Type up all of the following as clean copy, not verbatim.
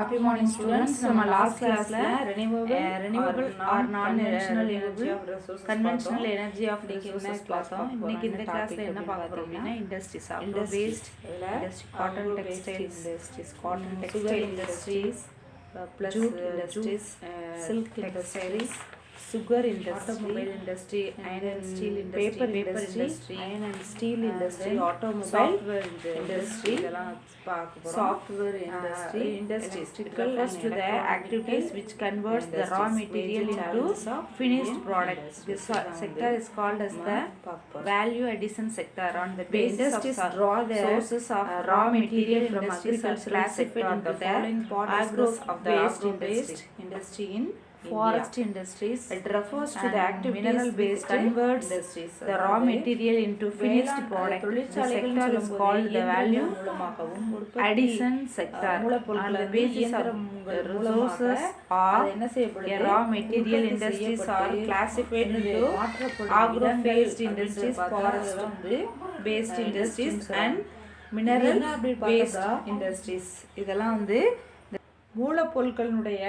Happy morning students. நம்ம last classல renewable or non-conventional energy of resources conventional energy of resources பார்த்தோம். இன்னைக்கு இந்த கிளாஸ்ல என்ன பார்க்க போறோம்னா industries agro based industry cotton textiles industries cotton textile industries plus jute industries silk industries sugar industry automobile industry iron and steel industry paper industry iron and steel industry automobile software industry இதெல்லாம் பார்க்க போறோம் software industries it refers to the activities which converts the raw material into finished product. This sector is called as the value addition sector. On the basis of draw the sources of raw material from agricultural sector the following agro based industry in forest industries. It refers to the activities based converts the raw material into finished product. The sector is called the value addition sector. On the basis of resources or raw material industries are classified into agro based industries, forest based industries and mineral based industries. இதெல்லாம் மூலப்பொருட்களுடைய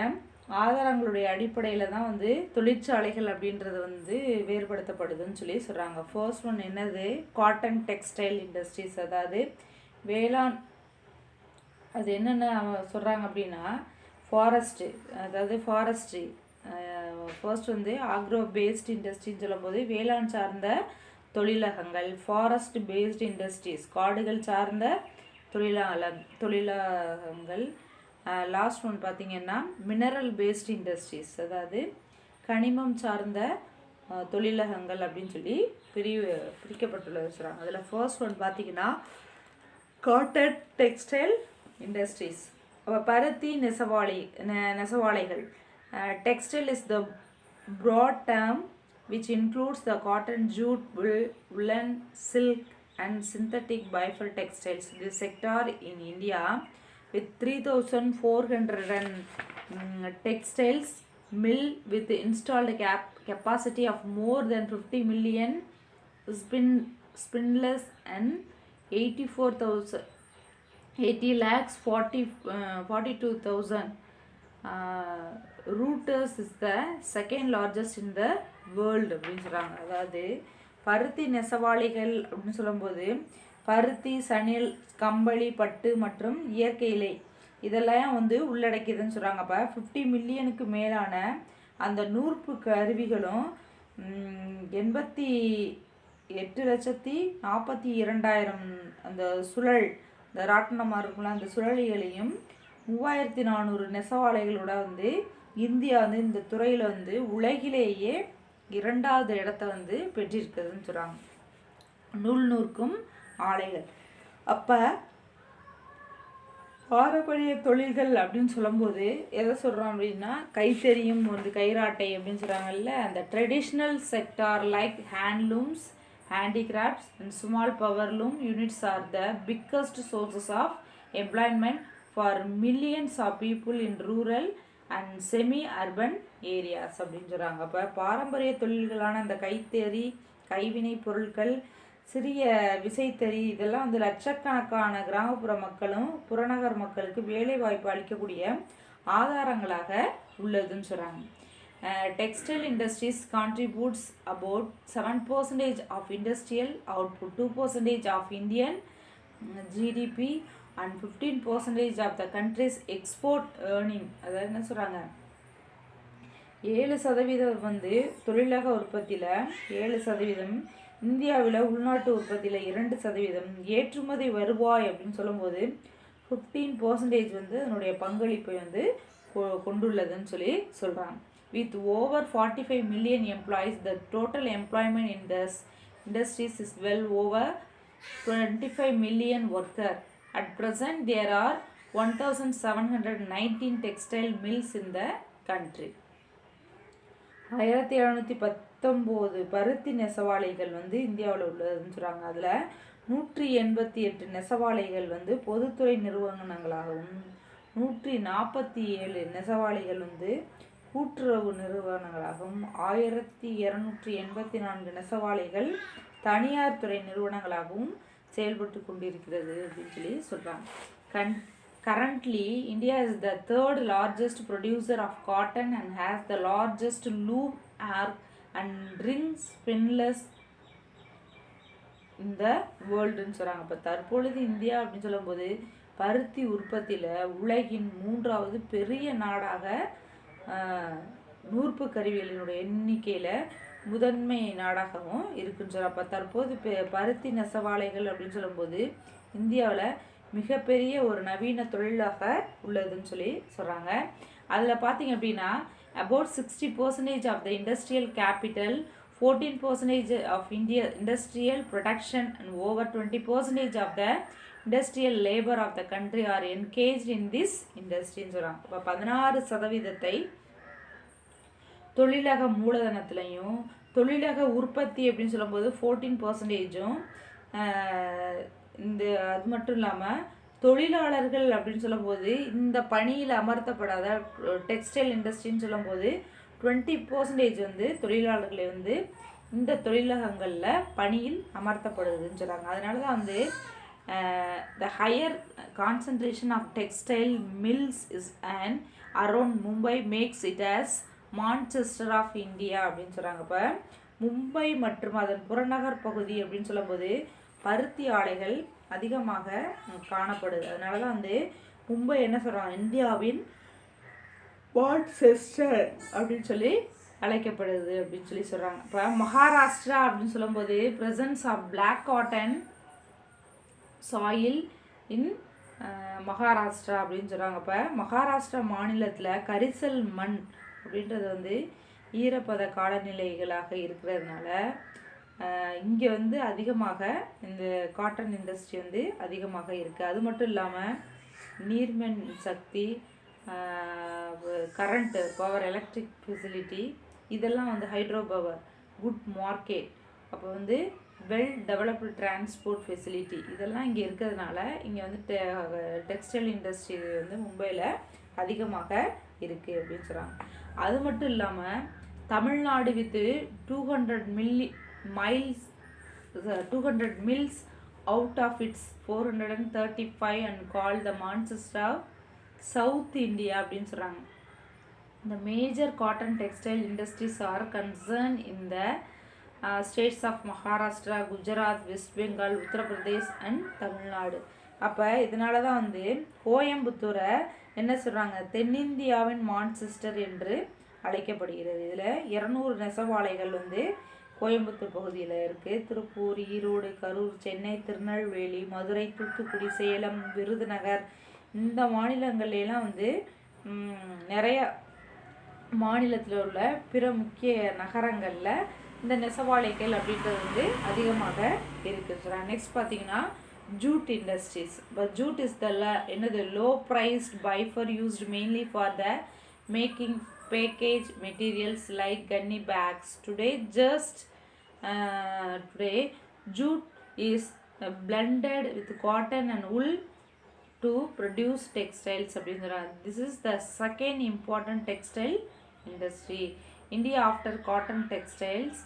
ஆதாரங்களுடைய அடிப்படையில் தான் தொழிற்சாலைகள் அப்படின்றது வேறுபடுத்தப்படுதுன்னு சொல்லி சொல்கிறாங்க. First one என்னது? Cotton textile industries, அதாவது வேளாண். அது என்னென்ன சொல்கிறாங்க அப்படின்னா ஃபாரஸ்ட்டு, அதாவது ஃபாரஸ்ட்ரி. ஃபர்ஸ்ட் ஆக்ரோ பேஸ்ட் இண்டஸ்ட்ரின்னு சொல்லும்போது வேளாண் சார்ந்த தொழிலகங்கள். ஃபாரஸ்ட் பேஸ்ட் இண்டஸ்ட்ரீஸ் காடுகள் சார்ந்த தொழிலகங்கள். லாஸ்ட் ஒன் பார்த்திங்கன்னா மினரல் பேஸ்ட் இண்டஸ்ட்ரீஸ், அதாவது கனிமம் சார்ந்த தொழிலகங்கள் அப்படின்னு சொல்லி பிரிக்கப்பட்டுள்ளது சொல்கிறாங்க. அதில் ஃபர்ஸ்ட் ஒன் பார்த்திங்கன்னா காட்டன் டெக்ஸ்டைல் இண்டஸ்ட்ரீஸ். பருத்தி நெசவாலைகள். Textile is the broad term which includes the cotton, jute, wool, woolen, silk and synthetic bifill textiles. This sector in India with 3,400 textiles mill with installed capacity of more than 50 million spindles and 42,000 rooters is the second largest in the world அப்படின்னு சொல்கிறாங்க. அதாவது பருத்தி நெசவாளிகள் அப்படின்னு சொல்லும்போது பருத்தி, சணில், கம்பளி, பட்டு மற்றும் இயற்கை இலை இதெல்லாம் உள்ளடக்கியதுன்னு சொல்கிறாங்க. அப்போ 50 மில்லியனுக்கு மேலான அந்த நூற்பு கருவிகளும் 88,42,000 அந்த சுழல், இந்த ராட்டினமாக இருக்கும்ல அந்த சுழலிகளையும் 3,400 நெசவாலைகளோட இந்தியா இந்த துறையில் உலகிலேயே 2வது இடத்தை பெற்றிருக்குதுன்னு சொல்கிறாங்க. நூற்கும் ஆலைகள். அப்போ பாரம்பரிய தொழில்கள் அப்படின்னு சொல்லும்போது எதை சொல்கிறோம் அப்படின்னா கைத்தறியும் கைராட்டை அப்படின்னு சொல்கிறாங்கல்ல, அந்த traditional sector like handlooms, handicrafts and small power loom units are the biggest sources of employment for millions of people in rural and semi-urban areas அப்படின்னு சொல்கிறாங்க. அப்போ பாரம்பரிய தொழில்களான அந்த கைத்தறி, கைவினை பொருட்கள், சிறிய விசைத்தறி இதெல்லாம் லட்சக்கணக்கான கிராமப்புற மக்களும் புறநகர் மக்களுக்கு வேலை வாய்ப்பு அளிக்கக்கூடிய ஆதாரங்களாக உள்ளதுன்னு சொல்கிறாங்க. Textile industries contributes about 7% of industrial output, 2% of Indian GDP and 15% of the country's export earning. அதாவது என்ன சொல்கிறாங்க, 7% தொழிலக உற்பத்தியில் 7%, இந்தியாவில் உள்நாட்டு உற்பத்தியில் 2%, ஏற்றுமதி வருவாய் அப்படின்னு சொல்லும்போது 15% அதனுடைய பங்களிப்பை கொண்டுள்ளதுன்னு சொல்லி சொல்கிறாங்க. With over 45 million employees, the total employment in this industries is well over 25 million workers. At present, there are 1,719 textile mills in the country. 1719 பருத்தி நெசவாலைகள் இந்தியாவில் உள்ளதுன்னு சொல்கிறாங்க. அதில் 188 நெசவாலைகள் பொதுத்துறை நிறுவனங்களாகவும் 147 நெசவாலைகள் கூட்டுறவு நிறுவனங்களாகவும் 1284 நெசவாலைகள் தனியார் துறை நிறுவனங்களாகவும் செயல்பட்டு கொண்டிருக்கிறது அப்படின்னு சொல்லி சொல்கிறாங்க. currently India is the third largest producer of cotton and has the largest loom arc and ring spinners இந்த வேர்ல்டுன்னு சொல்கிறாங்க. இப்போ தற்பொழுது இந்தியா அப்படின்னு சொல்லும்போது பருத்தி உற்பத்தியில் உலகின் 3வது பெரிய நாடாக, நூற்பு கருவிகளினுடைய எண்ணிக்கையில் முதன்மை நாடாகவும் இருக்குன்னு சொல்கிறாங்க. அப்போ தற்போது பருத்தி நெசவாலைகள் அப்படின்னு சொல்லும்போது இந்தியாவில் மிகப்பெரிய ஒரு நவீன தொழிலாக உள்ளதுன்னு சொல்லி சொல்கிறாங்க. அதில் பார்த்திங்க அப்படின்னா about 60% of the industrial capital, 14% of India industrial production and over 20% of the industrial labor of the country are engaged in this industry ன்னு சொல்கிறாங்க. இப்போ 16% தொழிலக மூலதனத்துலையும் தொழிலக உற்பத்தி அப்படின்னு சொல்லும்போது 14%, இந்த அது மட்டும் இல்லாமல் தொழிலாளர்கள் அப்படின்னு சொல்லும்போது இந்த பணியில் அமர்த்தப்படாத டெக்ஸ்டைல் இண்டஸ்ட்ரின்னு சொல்லும்போது 20% வந்து தொழிலாளர்களை வந்து இந்த தொழிலகங்களில் பணியில் அமர்த்தப்படுதுன்னு சொல்கிறாங்க. அதனால தான் வந்து the higher concentration of textile mills is and around Mumbai makes it as Manchester of India அப்படின்னு சொல்கிறாங்க. இப்போ மும்பை மற்றும் அதன் புறநகர் பகுதி அப்படின்னு சொல்லும்போது பருத்தி ஆலைகள் அதிகமாக காணப்படுது. அதனால தான் வந்து மும்பை என்ன சொல்கிறாங்க, இந்தியாவின் மான்செஸ்டர் அப்படின்னு சொல்லி அழைக்கப்படுது அப்படின்னு சொல்லி சொல்கிறாங்க. இப்போ மகாராஷ்டிரா அப்படின்னு சொல்லும்போது presence of black cotton soil in Maharashtra அப்படின்னு சொல்கிறாங்க. இப்போ மகாராஷ்டிரா மாநிலத்தில் கரிசல் மண் அப்படின்றது வந்து ஈரப்பத காலநிலைகளாக இருக்கிறதுனால இங்கே வந்து அதிகமாக இந்த காட்டன் இண்டஸ்ட்ரி வந்து அதிகமாக இருக்குது. அது மட்டும் இல்லாமல் நீர்மின் சக்தி, கரண்ட்டு பவர், எலக்ட்ரிக் ஃபெசிலிட்டி இதெல்லாம் வந்து ஹைட்ரோ பவர், குட் மார்க்கெட், அப்போ வந்து வெல் டெவலப்டு டிரான்ஸ்போர்ட் ஃபெசிலிட்டி இதெல்லாம் இங்கே இருக்கிறதுனால இங்கே வந்து டெக்ஸ்டைல் இண்டஸ்ட்ரி வந்து மும்பையில் அதிகமாக இருக்குது அப்படின்னு சொல்கிறாங்க. அது மட்டும் இல்லாமல் Tamil Nadu with 200 mills out of its 435 and called the Manchester of South India அப்படின்னு சொல்கிறாங்க. The major cotton textile industries are concerned in the states of Maharashtra, Gujarat, West Bengal, Uttar Pradesh and Tamil Nadu. அப்போ இதனால தான் வந்து கோயம்புத்தூரை என்ன சொல்கிறாங்க, தென்னிந்தியாவின் மான்செஸ்டர் என்று அழைக்கப்படுகிறது. இதில் 200 நெசவாலைகள் வந்து கோயம்புத்தூர் பகுதியில் இருக்குது. திருப்பூர், ஈரோடு, கரூர், சென்னை, திருநெல்வேலி, மதுரை, தூத்துக்குடி, சேலம், விருதுநகர் இந்த மாநிலங்கள்லாம் வந்து நிறைய மாநிலத்தில் உள்ள பிற முக்கிய நகரங்களில் இந்த நெசவாலைகள் அப்படின்றது வந்து அதிகமாக இருக்குது. நெக்ஸ்ட் பார்த்தீங்கன்னா jute industries. But jute is the என்னது low priced fibre used mainly for the making package materials like gunny bags. Today jute is blended with cotton and wool to produce textiles. This is the second important textile industry. India after cotton textiles,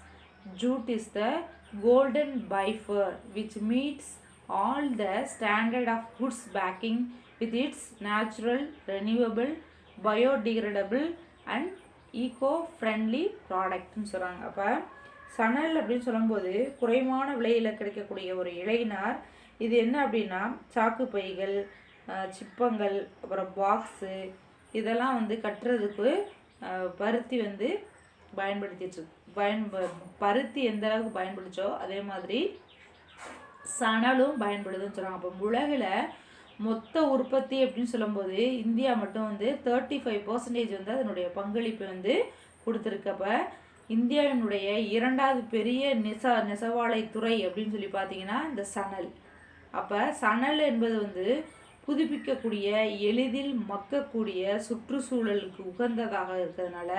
jute is the golden buffer which meets all the standard of goods backing with its natural, renewable, biodegradable and eco friendly ப்ராடக்ட்னு சொல்கிறாங்க. அப்போ சணல் அப்படின்னு சொல்லும்போது குறைவான விலையில் கிடைக்கக்கூடிய ஒரு இழைநார். இது என்ன அப்படின்னா சாக்கு பைகள், சிப்பங்கள், அப்புறம் பாக்ஸு இதெல்லாம் வந்து கட்டுறதுக்கு பருத்தி வந்து பருத்தி எந்த அளவுக்கு பயன்படுச்சோ அதே மாதிரி சணலும் பயன்படுதுன்னு சொல்கிறாங்க. அப்போ உலகில் மொத்த உற்பத்தி அப்படின்னு சொல்லும்போது இந்தியா மட்டும் வந்து 35% வந்து அதனுடைய பங்களிப்பு வந்து கொடுத்துருக்கு. அப்போ இந்தியாவினுடைய 2வது பெரிய நெசவாலை துறை அப்படின்னு சொல்லி பார்த்தீங்கன்னா இந்த சணல். அப்போ சணல் என்பது வந்து புதுப்பிக்கக்கூடிய, எளிதில் மக்கக்கூடிய, சுற்றுச்சூழலுக்கு உகந்ததாக இருக்கிறதுனால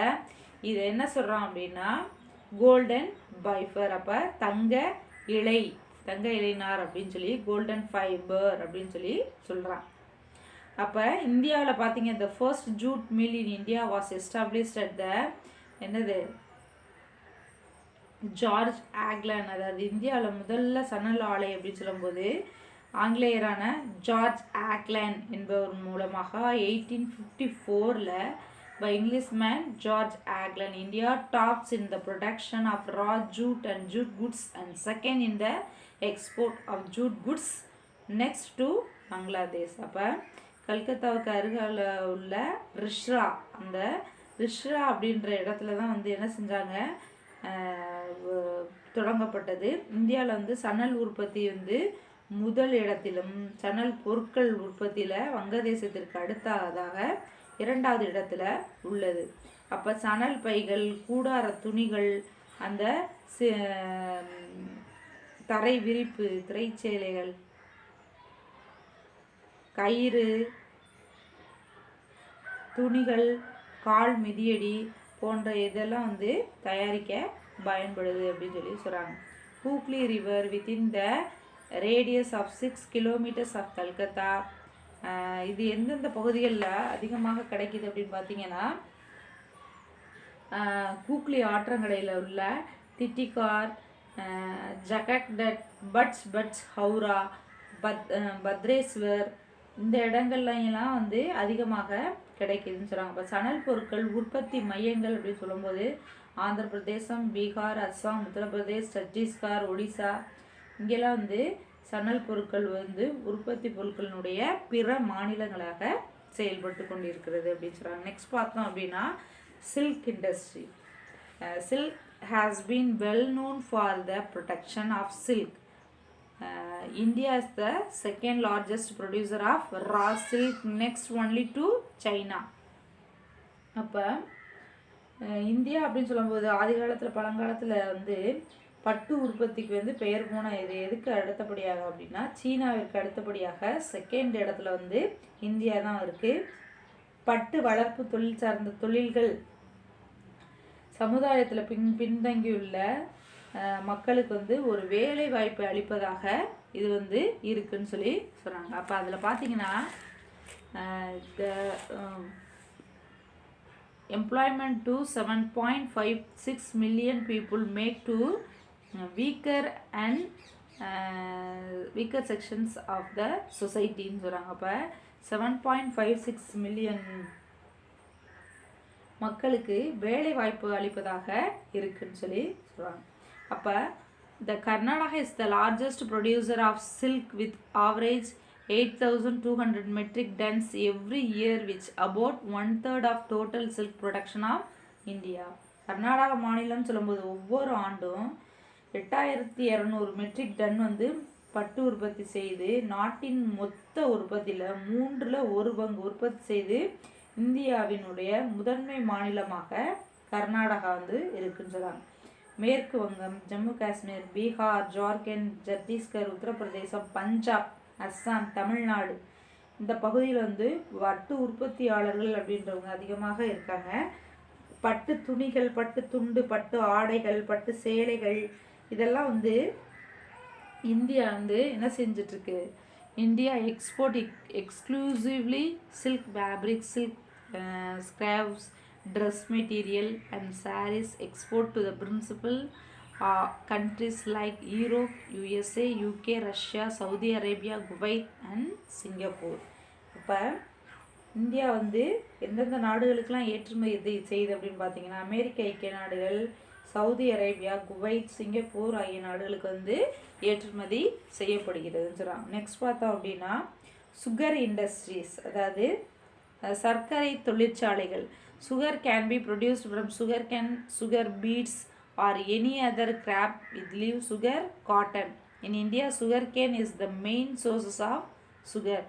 இதை என்ன சொல்கிறோம் அப்படின்னா கோல்டன் பைஃபர். அப்போ தங்க இலைநார் அப்படின்னு சொல்லி கோல்டன் ஃபைபர் அப்படின்னு சொல்லி சொல்கிறான். அப்போ இந்தியாவில் பார்த்தீங்க the first jute mill in India was established at the George Acland. அதாவது இந்தியாவில் முதல்ல சணல் ஆலை அப்படின்னு சொல்லும்போது ஆங்கிலேயரான ஜார்ஜ் ஆக்லாண்ட் என்பவர் மூலமாக 1854 by Englishman George Aglan. India tops in the production of raw jute and jute goods and second in the export of jute goods next to Bangladesh. அப்போ கல்கத்தாவுக்கு அருகால உள்ள ரிஷ்ரா, அந்த ரிஷ்ரா அப்படின்ற இடத்துல தான் வந்து என்ன செஞ்சாங்க, தொடங்கப்பட்டது. இந்தியாவில் வந்து சணல் உற்பத்தி வந்து முதல் இடத்திலும் சணல் பொருட்கள் உற்பத்தியில் வங்கதேசத்திற்கு அடுத்ததாக 2வது இடத்துல உள்ளது. அப்போ சணல் பைகள், கூடார துணிகள், அந்த தரை விரிப்பு, திரைச்சேலைகள், கயிறு, துணிகள், கால் மிதியடி போன்ற இதெல்லாம் வந்து தயாரிக்க பயன்படுது அப்படின்னு சொல்லி சொல்கிறாங்க. Hooghly river within the radius of 6 kilometers of Calcutta. இது எந்தெந்த பகுதிகளில் அதிகமாக கிடைக்கிது அப்படின்னு பார்த்தீங்கன்னா, ஹூக்ளி ஆற்றங்கரையில் உள்ள திட்டிகார், ஜகக்டட், பட்ச், ஹவுரா, பத்ரேஸ்வர், இந்த இடங்கள்லாம் வந்து அதிகமாக கிடைக்குதுன்னு சொல்கிறாங்க. இப்போ சணல் பொருட்கள் உற்பத்தி மையங்கள் அப்படின்னு சொல்லும்போது ஆந்திர பிரதேசம், பீகார், அஸ்ஸாம், உத்தரப்பிரதேஷ், சத்தீஸ்கர், ஒடிசா, இங்கெல்லாம் வந்து சணல் பொருட்கள் வந்து உற்பத்தி பொருட்களினுடைய பிற மாநிலங்களாக செயல்பட்டு கொண்டிருக்கிறது அப்படின்னு சொல்கிறாங்க. நெக்ஸ்ட் பார்த்தோம் அப்படின்னா silk industry. Silk has been well known for the production of silk. India is the second largest producer of raw silk, next only to China. அப்போ இந்தியா அப்படின்னு சொல்லும்போது ஆதி காலத்தில் பழங்காலத்தில் வந்து பட்டு உற்பத்திக்கு வந்து பெயர் போன இது எதுக்கு அடுத்தபடியாக அப்படின்னா சீனாவிற்கு அடுத்தபடியாக செகண்ட் இடத்துல வந்து இந்தியா தான் இருக்குது. பட்டு வளர்ப்பு தொழில் சார்ந்த தொழில்கள் சமுதாயத்தில் பின்தங்கியுள்ள மக்களுக்கு வந்து ஒரு வேலை வாய்ப்பை அளிப்பதாக இது வந்து இருக்குன்னு சொல்லி சொல்கிறாங்க. அப்போ அதில் பார்த்தீங்கன்னா employment to 7.56 million people make to weaker sections of the society ன்னு சொல்கிறாங்க. அப்போ 7.56 million மக்களுக்கு வேலை வாய்ப்பு அளிப்பதாக இருக்குன்னு சொல்லி சொல்கிறாங்க. அப்போ the Karnataka is the largest producer of silk with average 8,200 metric tons every year, which about 1/3 of total silk production of India. Karnataka மாநிலம் சொல்லும்போது ஒவ்வொரு ஆண்டும் 8,200 மெட்ரிக் டன் வந்து பட்டு உற்பத்தி செய்து நாட்டின் மொத்த உற்பத்தியில் 1/3 உற்பத்தி செய்து இந்தியாவினுடைய முதன்மை மாநிலமாக கர்நாடகா வந்து இருக்குன்னு சொல்கிறாங்க. மேற்கு வங்கம், ஜம்மு காஷ்மீர், பீகார், ஜார்க்கண்ட், சத்தீஸ்கர், உத்தரப்பிரதேசம், பஞ்சாப், அஸ்ஸாம், தமிழ்நாடு இந்த பகுதியில் வந்து பட்டு உற்பத்தியாளர்கள் அப்படின்றவங்க அதிகமாக இருக்காங்க. பட்டு துணிகள், பட்டு துண்டு, பட்டு ஆடைகள், பட்டு சேலைகள் இதெல்லாம் வந்து இந்தியா வந்து என்ன செஞ்சிட்ருக்கு, India export exclusively silk fabric, silk scraps, dress material and sarees export to the principal countries like Europe, USA, UK, Russia, Saudi Arabia, Kuwait and Singapore. இப்போ இந்தியா வந்து எந்தெந்த நாடுகளுக்கெல்லாம் ஏற்றுமதி செய்யுது அப்படின்னு பார்த்தீங்கன்னா அமெரிக்க ஐக்கிய நாடுகள், சவுதி அரேபியா, குவைத், சிங்கப்பூர் ஆகிய நாடுகளுக்கு வந்து ஏற்றுமதி செய்யப்படுகிறதுன்னு சொல்கிறாங்க. நெக்ஸ்ட் பார்த்தோம் அப்படின்னா சுகர் இண்டஸ்ட்ரீஸ், அதாவது சர்க்கரை தொழிற்சாலைகள். Sugar can be produced from sugarcane, sugar beets or any other crop with leaf sugar, cotton. In India, sugarcane is the main sources of sugar.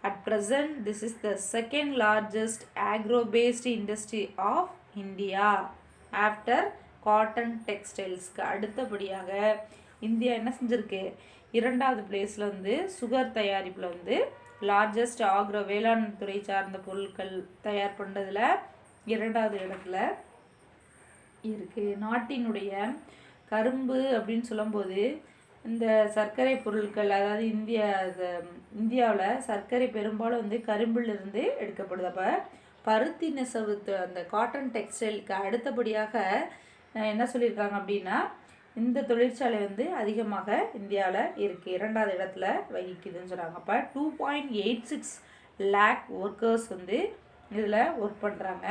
At present, this is the second largest agro-based industry of India after cotton textiles. அடுத்தபடியாக India என்ன செஞ்சிருக்கு, 2வது பிளேஸில் வந்து sugar தயாரிப்பில் வந்து largest agro வேளாண் துறை சார்ந்த பொருட்கள் தயார் பண்ணுறதுல 2வது இடத்துல இருக்குது. நாட்டினுடைய கரும்பு அப்படின்னு சொல்லும்போது இந்த சர்க்கரை பொருட்கள், அதாவது இந்தியாவில் சர்க்கரை பெரும்பாலும் வந்து கரும்பிலிருந்து எடுக்கப்படுது. அப்போ பருத்தி நெசவு அந்த காட்டன் டெக்ஸ்டைலுக்கு அடுத்தபடியாக என்ன சொல்லியிருக்காங்க அப்படின்னா இந்த தொழிற்சாலை வந்து அதிகமாக இந்தியாவில் இருக்குது, 2வது இடத்துல வகிக்குதுன்னு சொல்கிறாங்க. அப்போ 2.86 lakh ஒர்க்கர்ஸ் வந்து இதில் ஒர்க் பண்ணுறாங்க,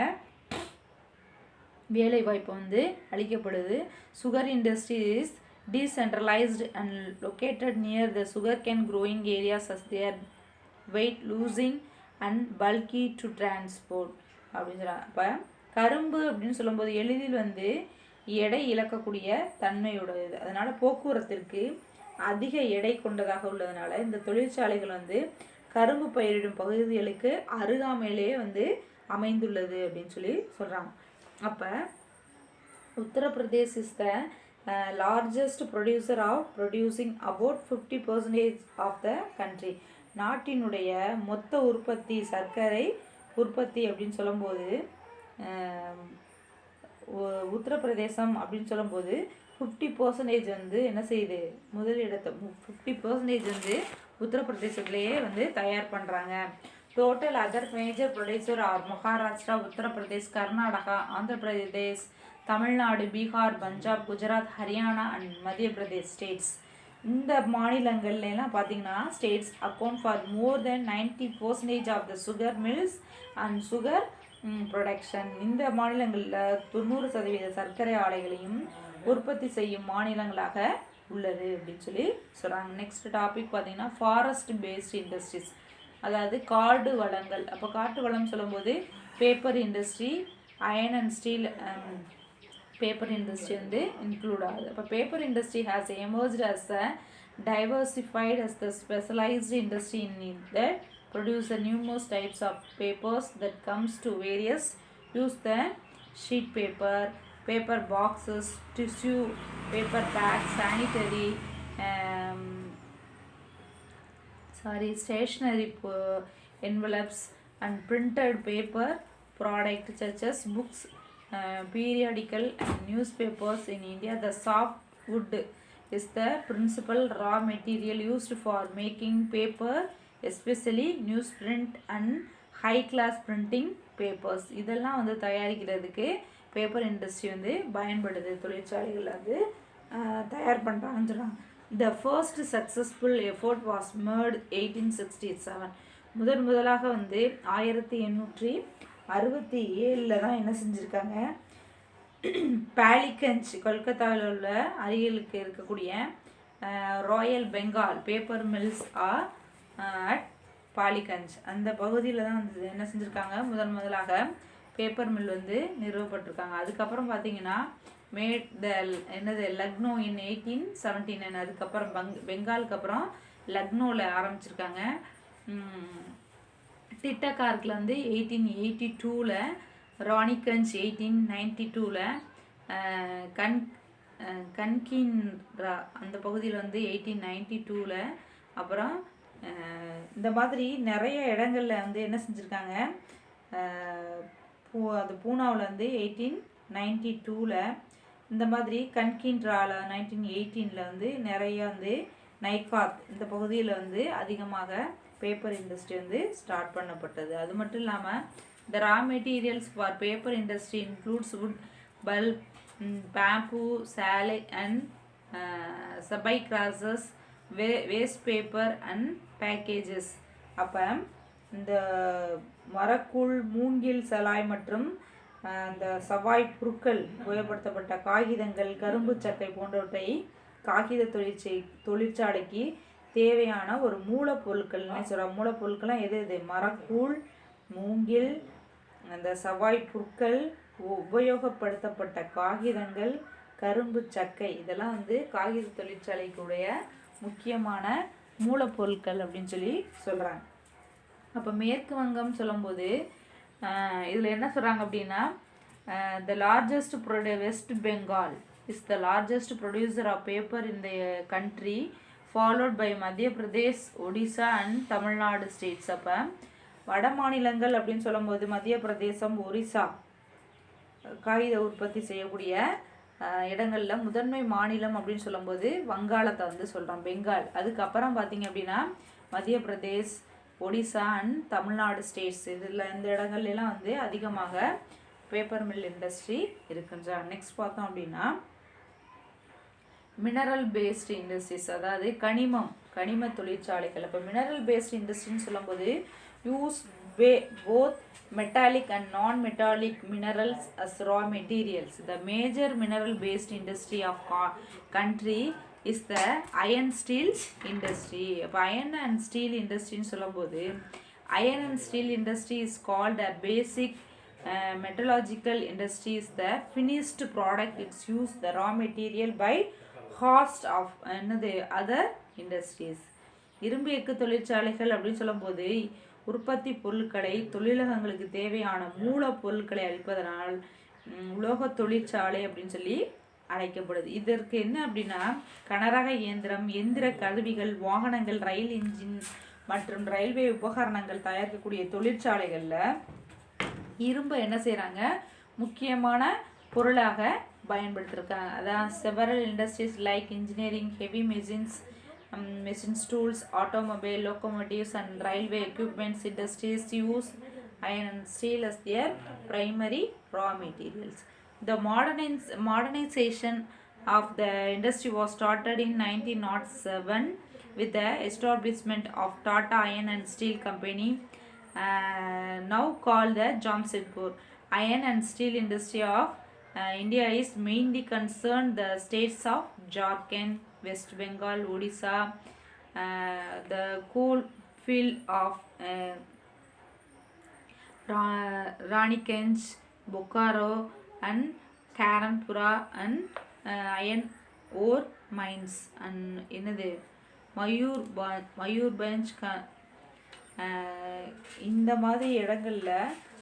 வேலைவாய்ப்பு வந்து அளிக்கப்படுது. Sugar industry is decentralized and located near the sugarcane growing areas as their weight losing and bulky to transport அப்படின்னு சொல்கிறாங்க. அப்போ கரும்பு அப்படின்னு சொல்லும்போது எளிதில் வந்து எடை இழக்கக்கூடிய தன்மையுடையது, அதனால் போக்குவரத்திற்கு அதிக எடை கொண்டதாக உள்ளதுனால இந்த தொழிற்சாலைகள் வந்து கரும்பு பயிரிடும் பகுதிகளுக்கு அருகாமையிலேயே வந்து அமைந்துள்ளது அப்படின்னு சொல்லி சொல்கிறாங்க. அப்போ Uttar Pradesh is the largest producer of producing about 50% of the country. நாட்டினுடைய மொத்த உற்பத்தி, சர்க்கரை உற்பத்தி அப்படின்னு சொல்லும்போது உத்தரப்பிரதேசம் அப்படின்னு சொல்லும்போது 50% வந்து என்ன செய்யுது, முதலிடத்தை 50% வந்து உத்தரப்பிரதேசத்துலேயே வந்து தயார் பண்ணுறாங்க. Total other major producer are Maharashtra, Uttar Pradesh, Karnataka, Andhra Pradesh, Tamil Nadu, Bihar, Punjab, Gujarat, Haryana and Madhya Pradesh states. இந்த மாநிலங்கள்லாம் பார்த்திங்கன்னா states account for more than 90% of the sugar mills and sugar production. இந்த மாநிலங்களில் 90% சர்க்கரை ஆலைகளையும் உற்பத்தி செய்யும் மாநிலங்களாக உள்ளது அப்படின்னு சொல்லி சொல்கிறாங்க. நெக்ஸ்ட் டாபிக் பார்த்திங்கன்னா ஃபாரஸ்ட் பேஸ்ட் இண்டஸ்ட்ரீஸ், அதாவது காடு வளங்கள். அப்போ காட்டு வளம் சொல்லும்போது paper industry, iron and steel paper industry வந்து இன்க்ளூட் ஆகுது. அப்போ paper industry has emerged as a diversified as the specialized industry in that produce the numerous types of papers that comes to various use the sheet paper, paper boxes, tissue, paper bags, sanitary stationery envelopes and printed paper products such as books, periodical and newspapers. In India, the softwood is the principal raw material used for making paper, especially newsprint and high class printing papers. இதெல்லாம் வந்து தயாரிக்கிறதுக்கு paper industry வந்து பயன்படுது, தொழிற்சாலைகள் வந்து தயார் பண்ணுறாங்கன்னு சொல்கிறாங்க. The first successful effort was made 1867. முதலாக வந்து 1867 தான் என்ன செஞ்சுருக்காங்க, பாலிகஞ்ச், கொல்கத்தாவில் உள்ள அருகிலுக்கு இருக்கக்கூடிய Royal Bengal paper mills at Ballygunge, அந்த பகுதியில் தான் வந்து என்ன செஞ்சுருக்காங்க, முதலாக பேப்பர் மில் வந்து நிறுவப்பட்டிருக்காங்க. அதுக்கப்புறம் பார்த்தீங்கன்னா லக்னோ இன் 1879, அதுக்கப்புறம் பெங்காலுக்கு அப்புறம் லக்னோவில் ஆரம்பிச்சிருக்காங்க. டிட்டகார்க்கில் வந்து 1882, ராணிகஞ்ச் 1892, கன்கின்ரா அந்த பகுதியில் வந்து 1892, அப்புறம் இந்த மாதிரி நிறைய இடங்களில் வந்து என்ன செஞ்சுருக்காங்க, அது பூனாவில் வந்து 1892, இந்த மாதிரி கன்கின்ராவில் 1918 வந்து நிறைய வந்து நைகாத் இந்த பகுதியில் வந்து அதிகமாக பேப்பர் இண்டஸ்ட்ரி வந்து ஸ்டார்ட் பண்ணப்பட்டது. அது மட்டும் இல்லாமல் the raw materials for paper industry includes wood, bulb, bamboo, salad and sabicrosses, waste paper and packages. அப்போ இந்த மரக்கூழ், மூங்கில், சலாய் மற்றும் இந்த சவாய் புற்கள், உபயோகப்படுத்தப்பட்ட காகிதங்கள், கரும்பு சக்கை போன்றவற்றை காகித தொழிற்சாலைக்கு தேவையான ஒரு மூலப்பொருட்கள்னு சொல்கிறாங்க. மூலப்பொருட்கள்லாம் எது மரக்கூழ், மூங்கில், அந்த சவாய் புற்கள், உபயோகப்படுத்தப்பட்ட காகிதங்கள், கரும்பு சக்கை, இதெல்லாம் வந்து காகித தொழிற்சாலைக்குடைய முக்கியமான மூலப்பொருட்கள் அப்படின்னு சொல்லி சொல்கிறாங்க. அப்போ மேற்கு வங்கம் சொல்லும்போது இதில் என்ன சொல்கிறாங்க அப்படின்னா, the largest West Bengal is the largest producer of paper in the country, followed by Madhya Pradesh, Odisha and Tamil Nadu states. அப்போ வட மாநிலங்கள் அப்படின்னு சொல்லும்போது மத்திய பிரதேசம், ஒரிசா காகித உற்பத்தி செய்யக்கூடிய இடங்களில் முதன்மை மாநிலம் அப்படின்னு சொல்லும்போது வங்காளத்தை வந்து சொல்கிறோம், பெங்கால். அதுக்கப்புறம் பார்த்திங்க அப்படின்னா மத்திய பிரதேஷ், ஒடிசா அண்ட் தமிழ்நாடு ஸ்டேட்ஸ், இதில் இந்த இடங்கள்லாம் வந்து அதிகமாக பேப்பர் மில் இண்டஸ்ட்ரி இருக்குன்றாங்க. நெக்ஸ்ட் பார்த்தோம் அப்படின்னா மினரல் பேஸ்டு இண்டஸ்ட்ரீஸ், அதாவது கனிம தொழிற்சாலைகள். அப்போ மினரல் பேஸ்டு இண்டஸ்ட்ரின்னு சொல்லும்போது use both metallic and non-metallic minerals as raw materials. The major mineral based industry of country is the iron steel industry. அப்போ iron and steel industryன்னு சொல்லும்போது iron and steel industry is called a basic metallurgical industry. Is the finished product, it's used the raw material by host of other industries. இரும்பு egg தொழிற்சாலைகள் அப்படின்னு சொல்லும்போது உற்பத்தி பொருட்களை தொழிலகங்களுக்கு தேவையான மூலப்பொருட்களை அளிப்பதனால் உலோக தொழிற்சாலை அப்படின்னு சொல்லி அழைக்கப்படுது. இதற்கு என்ன அப்படின்னா கனரக இயந்திரம், எந்திர கருவிகள், வாகனங்கள், ரயில் இன்ஜின் மற்றும் ரயில்வே உபகரணங்கள் தயாரிக்கக்கூடிய தொழிற்சாலைகளில் இரும்பை என்ன செய்கிறாங்க, முக்கியமான பொருளாக பயன்படுத்தியிருக்காங்க. அதான் several industries like engineering, heavy machines, tools, automobile, locomotives and railway equipments industries use iron and steel as their primary raw materials. The modernization of the industry was started in 1907 with the establishment of Tata Iron and Steel Company, now called the Jamshedpur. Iron and steel industry of India is mainly concerned the states of Jharkhand, West Bengal, Odisha, the coal field of Raniganj, Bokaro and Karanpura and iron ore mines and Mayurbhanj இந்த மாதிரி இடங்களில்